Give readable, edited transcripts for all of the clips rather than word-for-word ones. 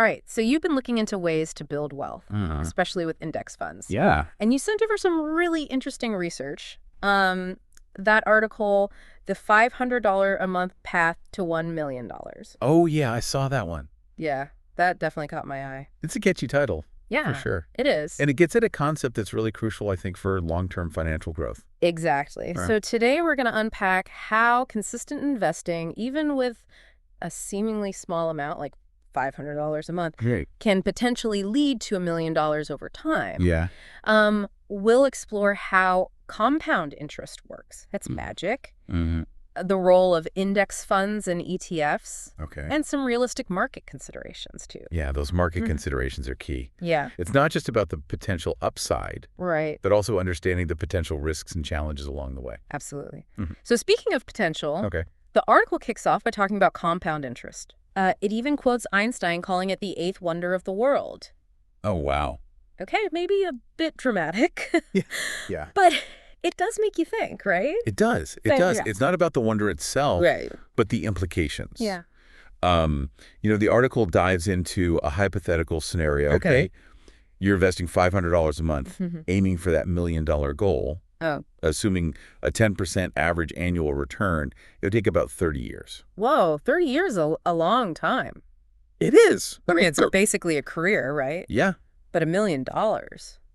All right, so you've been looking into ways to build wealth, especially with index funds. Yeah. And you sent over some really interesting research. That article, The $500 a Month Path to $1 Million. Oh, yeah, I saw that one. Yeah, that definitely caught my eye. It's a catchy title. Yeah, for sure. It is. And it gets at a concept that's really crucial, I think, for long-term financial growth. Exactly. Right. So today we're going to unpack how consistent investing, even with a seemingly small amount, like $500 a month, Great. can potentially lead to $1 million over time. Yeah. We'll explore how compound interest works. That's magic. Mm-hmm. The role of index funds and ETFs. Okay. And some realistic market considerations, too. Yeah, those market considerations are key. Yeah. It's not just about the potential upside, Right. but also understanding the potential risks and challenges along the way. Absolutely. Mhm. So speaking of potential, Okay. the article kicks off by talking about compound interest. It even quotes Einstein calling it the eighth wonder of the world. Oh, wow. Okay, maybe a bit dramatic. Yeah. But it does make you think, right? It does. It So, does. yeah. It's not about the wonder itself, Right. but the implications. Yeah. The article dives into a hypothetical scenario. Okay. You're investing $500 a month, aiming for that $1 million goal, Oh. assuming a 10% average annual return. It would take about 30 years. Whoa, 30 years is a long time. It is. I mean, it's basically a career, right? Yeah. But $1 million.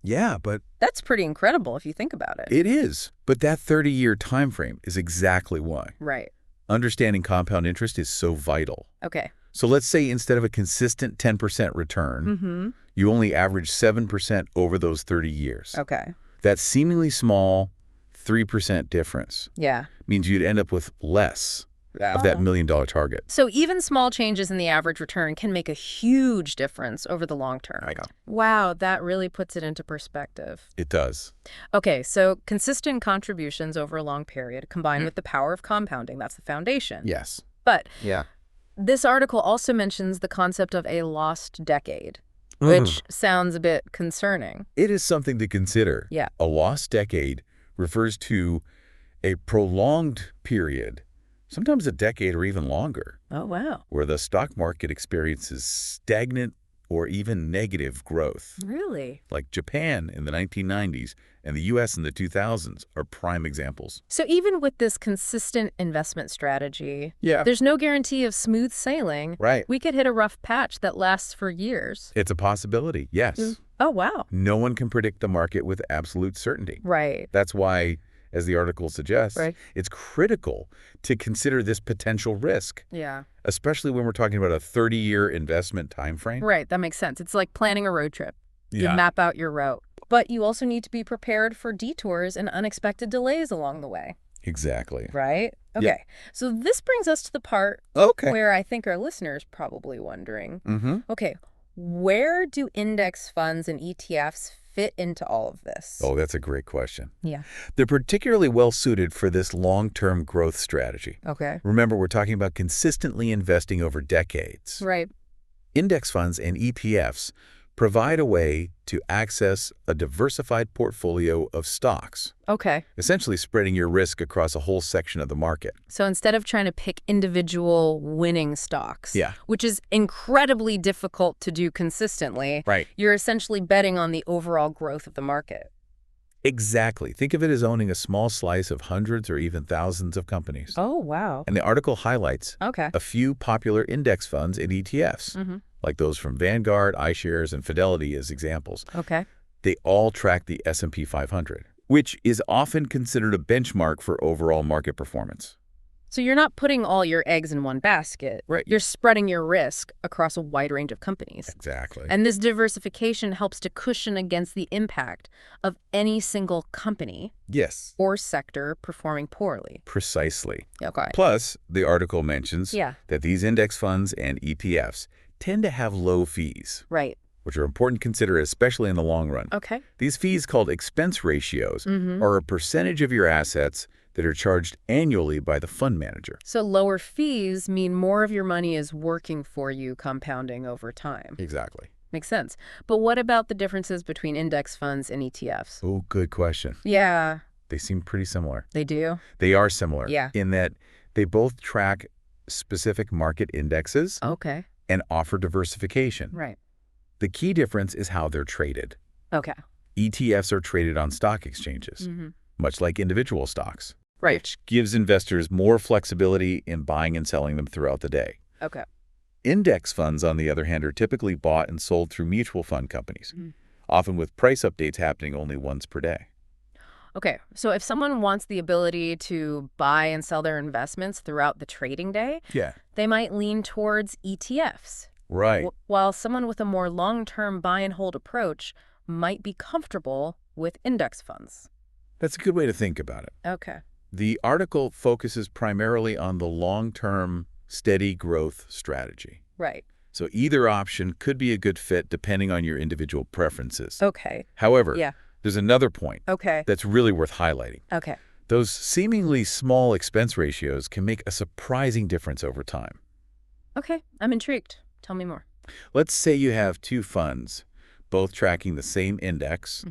Yeah, but That's pretty incredible if you think about it. it is. But that 30-year time frame is exactly why. Right. Understanding compound interest is so vital. Okay. So let's say instead of a consistent 10% return, you only average 7% over those 30 years. Okay. That seemingly small 3% difference Yeah. means you'd end up with less of that $1 million target. So even small changes in the average return can make a huge difference over the long term. I got. Wow, that really puts it into perspective. It does. Okay, so consistent contributions over a long period combined with the power of compounding, that's the foundation. Yes. But Yeah. this article also mentions the concept of a lost decade, which sounds a bit concerning. It is something to consider. Yeah. A lost decade refers to a prolonged period, sometimes a decade or even longer, Oh, wow. where the stock market experiences stagnant or even negative growth. Really? Like Japan in the 1990s and the U.S. in the 2000s are prime examples. So even with this consistent investment strategy, Yeah. there's no guarantee of smooth sailing. Right. We could hit a rough patch that lasts for years. It's a possibility, yes. Oh, wow. No one can predict the market with absolute certainty. Right. That's why, as the article suggests, Right. it's critical to consider this potential risk, Yeah. especially when we're talking about a 30-year investment time frame. Right. That makes sense. It's like planning a road trip. You Yeah. map out your route. But you also need to be prepared for detours and unexpected delays along the way. Exactly. Right? Okay. Yeah. So this brings us to the part Okay. where I think our listeners probably wondering, Mm-hmm. okay, where do index funds and ETFs fit into all of this? Oh, that's a great question. Yeah. They're particularly well suited for this long-term growth strategy. Okay. Remember, we're talking about consistently investing over decades. Right. Index funds and ETFs provide a way to access a diversified portfolio of stocks, Okay. essentially spreading your risk across a whole section of the market. So instead of trying to pick individual winning stocks, Yeah. which is incredibly difficult to do consistently, Right. you're essentially betting on the overall growth of the market. Exactly. Think of it as owning a small slice of hundreds or even thousands of companies. Oh, wow. And the article highlights Okay. a few popular index funds and ETFs, like those from Vanguard, iShares, and Fidelity as examples. Okay. They all track the S&P 500, which is often considered a benchmark for overall market performance. So you're not putting all your eggs in one basket. Right. You're spreading your risk across a wide range of companies. Exactly. And this diversification helps to cushion against the impact of any single company Yes, or sector performing poorly. precisely. Okay. Plus, the article mentions Yeah. that these index funds and ETFs tend to have low fees, Right. which are important to consider, especially in the long run. Okay. These fees, called expense ratios, are a percentage of your assets that are charged annually by the fund manager. So lower fees mean more of your money is working for you, compounding over time. Exactly. Makes sense. But what about the differences between index funds and ETFs? Oh, good question. Yeah, They seem pretty similar. they do. They are similar Yeah. in that they both track specific market indexes, Okay. and offer diversification. Right. The key difference is how they're traded. Okay. ETFs are traded on stock exchanges, much like individual stocks, Right. which gives investors more flexibility in buying and selling them throughout the day. Okay. Index funds, on the other hand, are typically bought and sold through mutual fund companies, often with price updates happening only once per day. Okay, so if someone wants the ability to buy and sell their investments throughout the trading day, Yeah. they might lean towards ETFs, Right. while someone with a more long-term buy and hold approach might be comfortable with index funds. That's a good way to think about it. Okay. The article focuses primarily on the long-term, steady growth strategy. Right. So either option could be a good fit depending on your individual preferences. Okay. However, Yeah. there's another point Okay. that's really worth highlighting. Okay. Those seemingly small expense ratios can make a surprising difference over time. Okay, I'm intrigued. Tell me more. Let's say you have two funds, both tracking the same index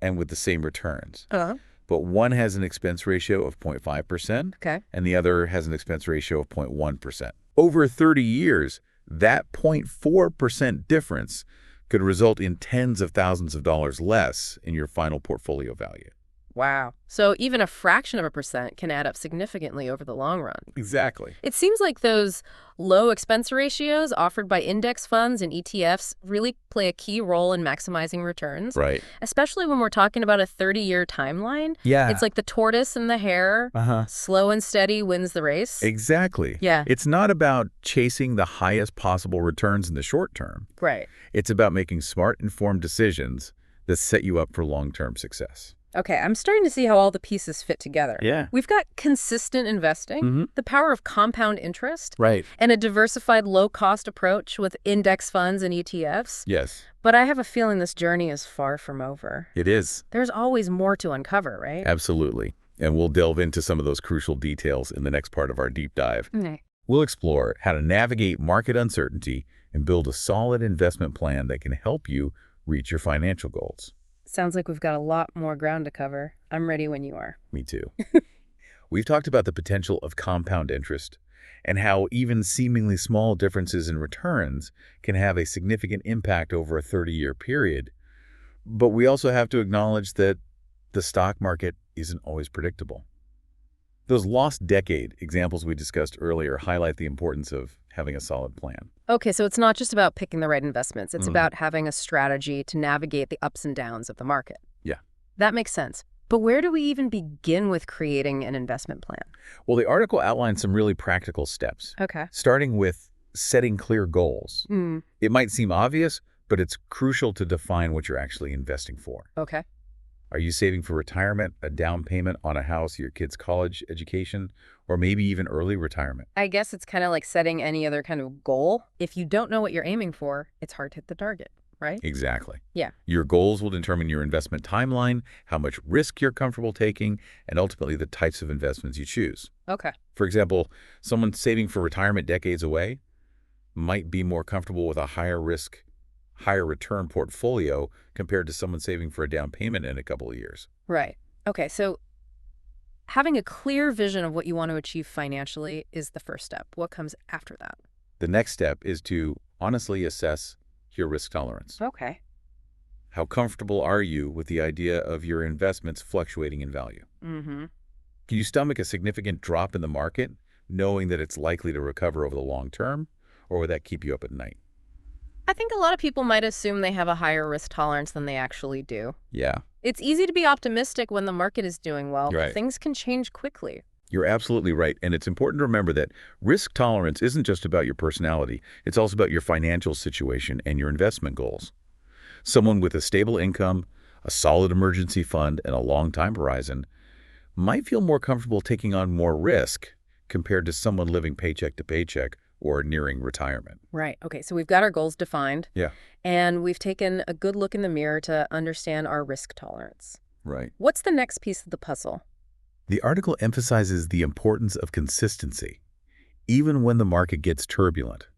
and with the same returns. But one has an expense ratio of 0.5%, Okay. and the other has an expense ratio of 0.1%. Over 30 years, that 0.4% difference could result in tens of thousands of dollars less in your final portfolio value. Wow. So even a fraction of a percent can add up significantly over the long run. Exactly. It seems like those low expense ratios offered by index funds and ETFs really play a key role in maximizing returns, Right. especially when we're talking about a 30-year timeline. Yeah. It's like the tortoise and the hare. Slow and steady wins the race. Exactly. Yeah. It's not about chasing the highest possible returns in the short term. Right. It's about making smart, informed decisions that set you up for long-term success. Okay, I'm starting to see how all the pieces fit together. Yeah. We've got consistent investing, the power of compound interest, Right. and a diversified low-cost approach with index funds and ETFs. Yes, But I have a feeling this journey is far from over. it is. There's always more to uncover, right? Absolutely. And we'll delve into some of those crucial details in the next part of our deep dive. Okay. We'll explore how to navigate market uncertainty and build a solid investment plan that can help you reach your financial goals. Sounds like we've got a lot more ground to cover. I'm ready when you are. Me too. We've talked about the potential of compound interest and how even seemingly small differences in returns can have a significant impact over a 30-year period. But we also have to acknowledge that the stock market isn't always predictable. Those lost decade examples we discussed earlier highlight the importance of having a solid plan. Okay, so it's not just about picking the right investments. It's about having a strategy to navigate the ups and downs of the market. Yeah. That makes sense. But where do we even begin with creating an investment plan? Well, the article outlines some really practical steps, Okay. starting with setting clear goals. It might seem obvious, but it's crucial to define what you're actually investing for. Okay. Are you saving for retirement, a down payment on a house, your kid's college education, or maybe even early retirement? I guess it's kind of like setting any other kind of goal. If you don't know what you're aiming for, it's hard to hit the target, right? Exactly. Yeah. Your goals will determine your investment timeline, how much risk you're comfortable taking, and ultimately the types of investments you choose. Okay. For example, someone saving for retirement decades away might be more comfortable with a higher risk, higher return portfolio compared to someone saving for a down payment in a couple of years. Right. Okay, so having a clear vision of what you want to achieve financially is the first step. What comes after that? The next step is to honestly assess your risk tolerance. Okay. How comfortable are you with the idea of your investments fluctuating in value? Can you stomach a significant drop in the market, knowing that it's likely to recover over the long term, or would that keep you up at night? I think a lot of people might assume they have a higher risk tolerance than they actually do. Yeah, It's easy to be optimistic when the market is doing well, Right. but things can change quickly. you're absolutely right. And it's important to remember that risk tolerance isn't just about your personality. It's also about your financial situation and your investment goals. Someone with a stable income, a solid emergency fund, and a long time horizon might feel more comfortable taking on more risk compared to someone living paycheck to paycheck or nearing retirement. Right. Okay, so we've got our goals defined, Yeah, and we've taken a good look in the mirror to understand our risk tolerance. right. What's the next piece of the puzzle? The article emphasizes the importance of consistency, even when the market gets turbulent.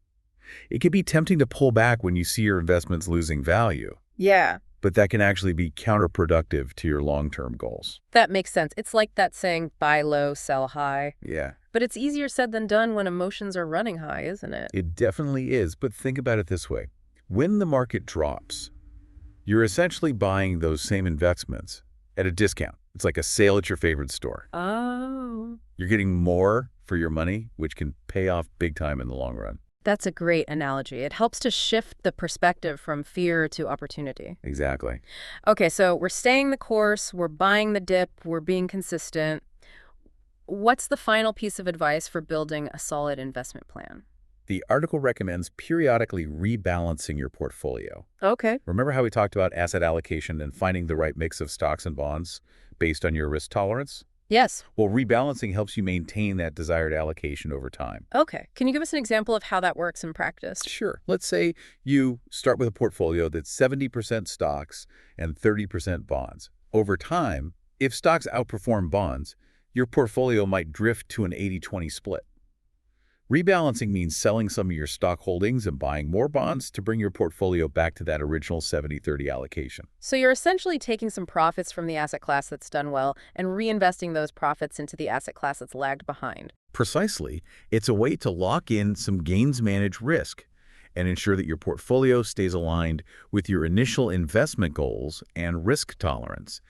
It can be tempting to pull back when you see your investments losing value, Yeah. but that can actually be counterproductive to your long-term goals. That makes sense. It's like that saying, buy low, sell high. Yeah, But it's easier said than done when emotions are running high, isn't it? It definitely is, but think about it this way. When the market drops, you're essentially buying those same investments at a discount. It's like a sale at your favorite store. Oh. You're getting more for your money, which can pay off big time in the long run. That's a great analogy. It helps to shift the perspective from fear to opportunity. Exactly. Okay, so we're staying the course, we're buying the dip, we're being consistent. What's the final piece of advice for building a solid investment plan? The article recommends periodically rebalancing your portfolio. Okay. Remember how we talked about asset allocation and finding the right mix of stocks and bonds based on your risk tolerance? Yes. Well, rebalancing helps you maintain that desired allocation over time. Okay. Can you give us an example of how that works in practice? Sure. Let's say you start with a portfolio that's 70% stocks and 30% bonds. Over time, if stocks outperform bonds, your portfolio might drift to an 80-20 split. Rebalancing means selling some of your stock holdings and buying more bonds to bring your portfolio back to that original 70-30 allocation. So you're essentially taking some profits from the asset class that's done well and reinvesting those profits into the asset class that's lagged behind. Precisely, it's a way to lock in some gains-managed risk and ensure that your portfolio stays aligned with your initial investment goals and risk tolerance.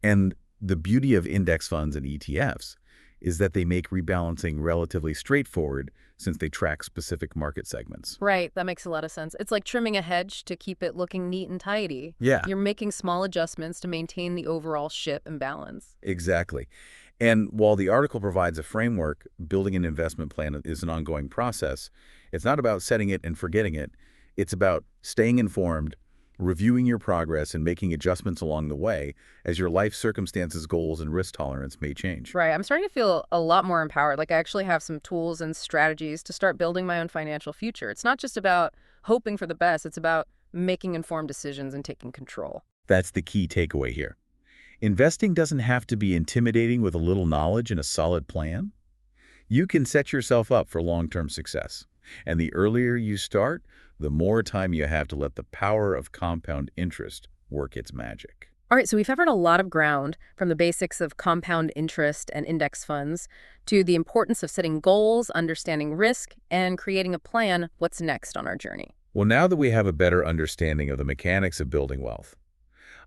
And the beauty of index funds and ETFs is that they make rebalancing relatively straightforward since they track specific market segments. Right, that makes a lot of sense. It's like trimming a hedge to keep it looking neat and tidy. Yeah, You're making small adjustments to maintain the overall ship and balance. exactly. And while the article provides a framework, building an investment plan is an ongoing process. It's not about setting it and forgetting it. It's about staying informed, reviewing your progress, and making adjustments along the way as your life circumstances, goals, and risk tolerance may change. Right, I'm starting to feel a lot more empowered. Like I actually have some tools and strategies to start building my own financial future. It's not just about hoping for the best, it's about making informed decisions and taking control. That's the key takeaway here. Investing doesn't have to be intimidating with a little knowledge and a solid plan. You can set yourself up for long-term success. And the earlier you start, the more time you have to let the power of compound interest work its magic. All right, so we've covered a lot of ground, from the basics of compound interest and index funds to the importance of setting goals, understanding risk, and creating a plan. What's next on our journey? Well, now that we have a better understanding of the mechanics of building wealth,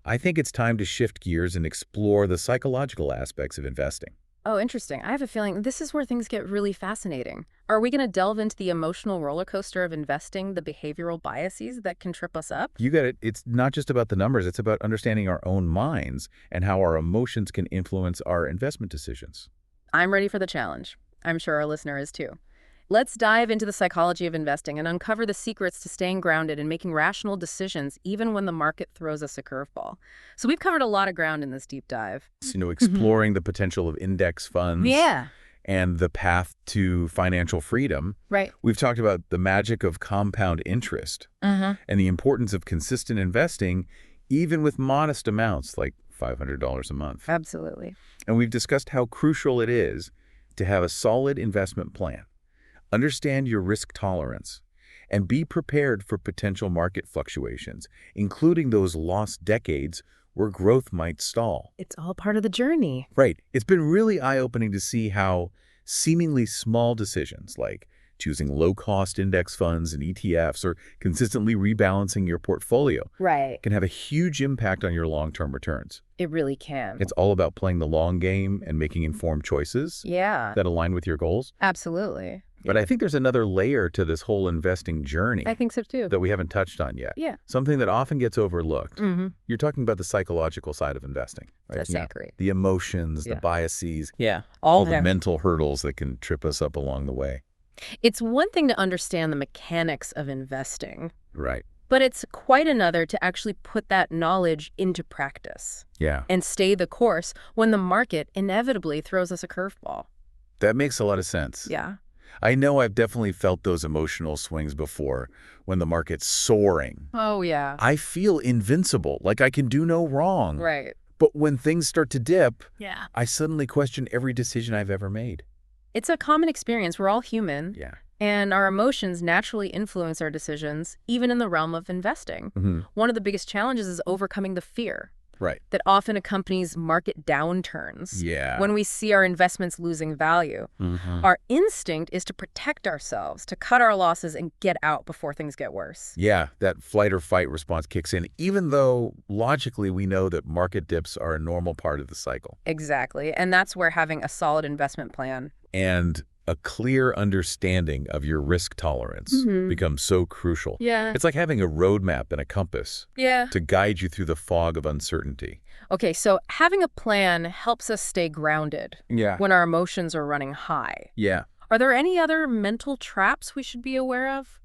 I think it's time to shift gears and explore the psychological aspects of investing. Oh, interesting. I have a feeling this is where things get really fascinating. Are we going to delve into the emotional roller coaster of investing, the behavioral biases that can trip us up? You get it. It's not just about the numbers. It's about understanding our own minds and how our emotions can influence our investment decisions. I'm ready for the challenge. I'm sure our listener is too. Let's dive into the psychology of investing and uncover the secrets to staying grounded and making rational decisions even when the market throws us a curveball. So we've covered a lot of ground in this deep dive. Exploring the potential of index funds Yeah. and the path to financial freedom. Right. We've talked about the magic of compound interest and the importance of consistent investing, even with modest amounts like $500 a month. Absolutely. And we've discussed how crucial it is to have a solid investment plan. Understand your risk tolerance, and be prepared for potential market fluctuations, including those lost decades where growth might stall. It's all part of the journey. Right. It's been really eye-opening to see how seemingly small decisions like choosing low-cost index funds and ETFs or consistently rebalancing your portfolio Right. can have a huge impact on your long-term returns. It really can. It's all about playing the long game and making informed choices Yeah, that align with your goals. absolutely. But I think there's another layer to this whole investing journey I think so too. that we haven't touched on yet. Yeah. Something that often gets overlooked. Mm-hmm. You're talking about the psychological side of investing, right? That's great. The emotions, the Yeah. biases, Yeah. all the mental hurdles that can trip us up along the way. It's one thing to understand the mechanics of investing, Right. but it's quite another to actually put that knowledge into practice Yeah. and stay the course when the market inevitably throws us a curveball. That makes a lot of sense. Yeah. I know I've definitely felt those emotional swings before when the market's soaring. Oh, yeah. I feel invincible, like I can do no wrong. Right. But when things start to dip, Yeah. I suddenly question every decision I've ever made. It's a common experience. We're all human. Yeah. And our emotions naturally influence our decisions, even in the realm of investing. Mm-hmm. One of the biggest challenges is overcoming the fear. Right. that often accompanies market downturns. Yeah. When we see our investments losing value, Hmm. our instinct is to protect ourselves, to cut our losses and get out before things get worse. Yeah, that flight or fight response kicks in, even though logically we know that market dips are a normal part of the cycle. Exactly. And that's where having a solid investment plan. And a clear understanding of your risk tolerance becomes so crucial. Yeah. It's like having a roadmap and a compass Yeah. to guide you through the fog of uncertainty. Okay, so having a plan helps us stay grounded Yeah. when our emotions are running high. Yeah. Are there any other mental traps we should be aware of?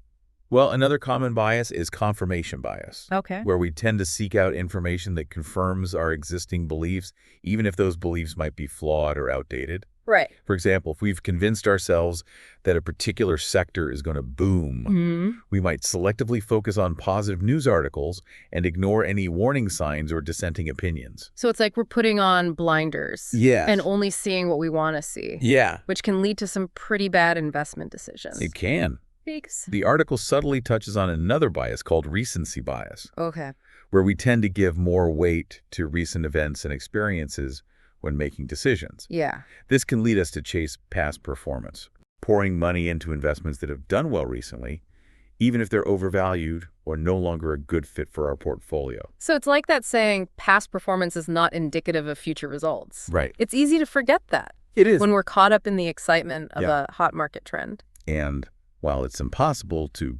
Well, another common bias is confirmation bias, Okay. where we tend to seek out information that confirms our existing beliefs, even if those beliefs might be flawed or outdated. Right. For example, if we've convinced ourselves that a particular sector is going to boom, we might selectively focus on positive news articles and ignore any warning signs or dissenting opinions. So it's like we're putting on blinders Yes. and only seeing what we want to see, Yeah, which can lead to some pretty bad investment decisions. it can. Thanks. The article subtly touches on another bias called recency bias, Okay. where we tend to give more weight to recent events and experiences when making decisions. Yeah. This can lead us to chase past performance, pouring money into investments that have done well recently, even if they're overvalued or no longer a good fit for our portfolio. So it's like that saying, past performance is not indicative of future results. Right. It's easy to forget that It is. when we're caught up in the excitement of Yeah. a hot market trend. And while it's impossible to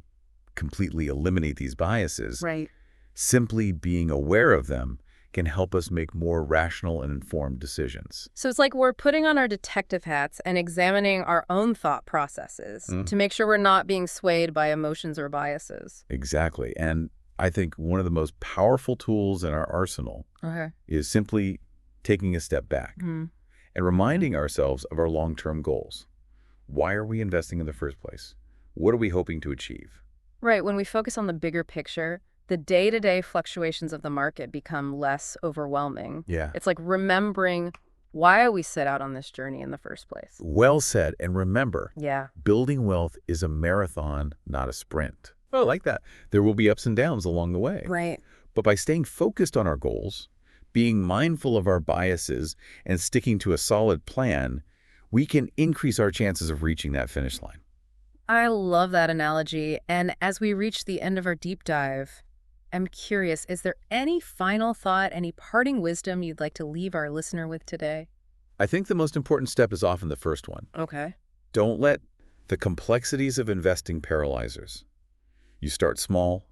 completely eliminate these biases, Right. simply being aware of them can help us make more rational and informed decisions. So it's like we're putting on our detective hats and examining our own thought processes to make sure we're not being swayed by emotions or biases. Exactly. And I think one of the most powerful tools in our arsenal Okay. is simply taking a step back and reminding ourselves of our long-term goals. Why are we investing in the first place? What are we hoping to achieve? Right. When we focus on the bigger picture, the day-to-day fluctuations of the market become less overwhelming. Yeah. It's like remembering why we set out on this journey in the first place. Well said. And remember, Yeah. building wealth is a marathon, not a sprint. Oh, I like that. There will be ups and downs along the way. Right. But by staying focused on our goals, being mindful of our biases, and sticking to a solid plan, we can increase our chances of reaching that finish line. I love that analogy. And as we reach the end of our deep dive, I'm curious, is there any final thought, any parting wisdom you'd like to leave our listener with today? I think the most important step is often the first one. Okay. Don't let the complexities of investing paralyze us. You start small,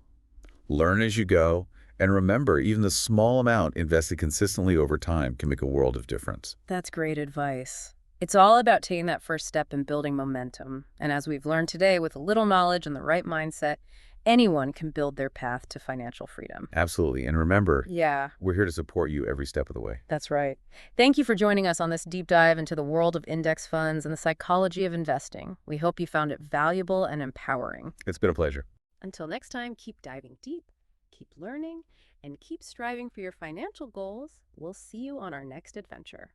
learn as you go, and remember, even the small amount invested consistently over time can make a world of difference. That's great advice. It's all about taking that first step and building momentum. And as we've learned today, with a little knowledge and the right mindset, anyone can build their path to financial freedom. Absolutely. And remember, Yeah, we're here to support you every step of the way. that's right. Thank you for joining us on this deep dive into the world of index funds and the psychology of investing. We hope you found it valuable and empowering. It's been a pleasure. Until next time, keep diving deep, keep learning, and keep striving for your financial goals. We'll see you on our next adventure.